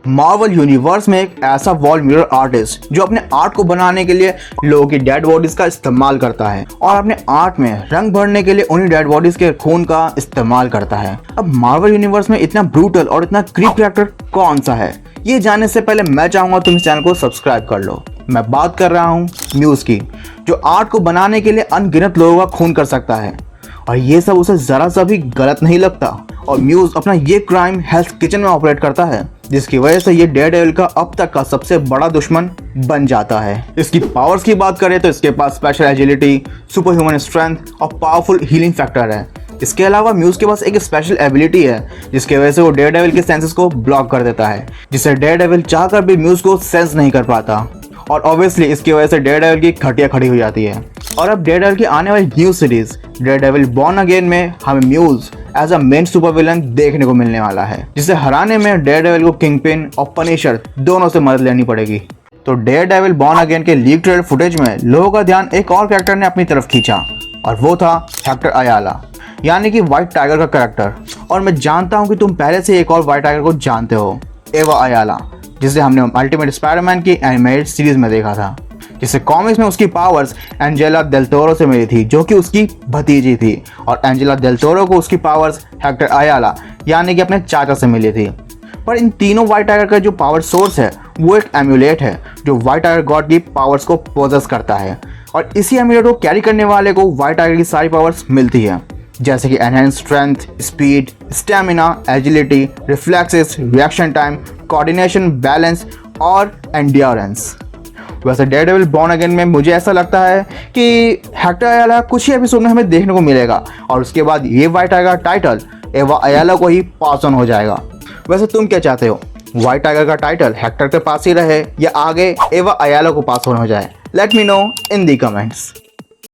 Marvel universe में एक ऐसा वॉल मिरर आर्टिस्ट जो अपने आर्ट को बनाने के लिए लोगों की डेड बॉडीज का इस्तेमाल करता है और अपने आर्ट में रंग भरने के लिए उन्हीं डेड बॉडीज के खून का इस्तेमाल करता है। अब मार्वल यूनिवर्स में इतना ब्रूटल और इतना क्रीप कैरेक्टर कौन सा है, ये जानने से पहले मैं चाहूंगा तुम इस चैनल को सब्सक्राइब कर लो। मैं बात कर रहा हूँ म्यूज की, जो आर्ट को बनाने के लिए अनगिनत लोगों का खून कर सकता है और ये सब उसे जरा सा भी गलत नहीं लगता। और म्यूज अपना ये क्राइम हेल्थ किचन में ऑपरेट करता है, जिसकी वजह से ये डेयरडेविल का अब तक का सबसे बड़ा दुश्मन बन जाता है। इसकी पावर्स की बात करें तो इसके पास special agility, super human strength और पावरफुल हीलिंग फैक्टर है। इसके अलावा म्यूज के पास एक स्पेशल एबिलिटी है जिसकी वजह से वो डेयरडेविल के सेंसेस को ब्लॉक कर देता है, जिससे डेयरडेविल चाहकर भी म्यूज को सेंस नहीं कर पाता और ऑब्वियसली इसकी वजह से डेयरडेविल की खटिया खड़ी हो जाती है। और अब डेयरडेविल की आने वाली new series Daredevil born again में हमें Muse as a main super villain देखने को मिलने वाला है, जिसे हराने में डेयरडेविल को किंगपिन और पनिशर दोनों से मदद लेनी पड़ेगी। तो डेयरडेविल बॉर्न अगेन के लीक ट्रेलर फुटेज में लोगों का ध्यान एक और कैरेक्टर ने अपनी तरफ खींचा और वो था हेक्टर अयाला, यानी कि व्हाइट टाइगर का कैरेक्टर। और मैं जानता हूँ कि तुम पहले से एक और व्हाइट टाइगर को जानते हो, एवा अयाला, जिसे हमने अल्टीमेट स्पाइडरमैन की एनिमेटेड सीरीज में देखा था, जिससे कॉमिक्स में उसकी पावर्स एंजेला डेल टोरो से मिली थी, जो कि उसकी भतीजी थी। और एंजेला डेल टोरो को उसकी पावर्स हेक्टर अयाला यानी कि अपने चाचा से मिली थी। पर इन तीनों व्हाइट टाइगर का जो पावर सोर्स है वो एक एम्यूलेट है जो व्हाइट टाइगर गॉड की पावर्स को पोजेस करता है। और इसी एम्यूलेट को कैरी करने वाले को व्हाइट टाइगर की सारी पावर्स मिलती है, जैसे कि enhance strength, speed, stamina, agility, reflexes, reaction time, coordination, balance और एंड्योरेंस। वैसे डेयरडेविल बॉर्न अगेन में मुझे ऐसा लगता है कि हेक्टर अयाला कुछ ही एपिसोड में हमें देखने को मिलेगा और उसके बाद ये व्हाइट टाइगर टाइटल एवा अयाला को ही पास ऑन हो जाएगा। वैसे तुम क्या चाहते हो, व्हाइट टाइगर का टाइटल हेक्टर के पास ही रहे या आगे एवा अयाला को पास ऑन हो जाए? लेट मी नो इन दी कमेंट्स।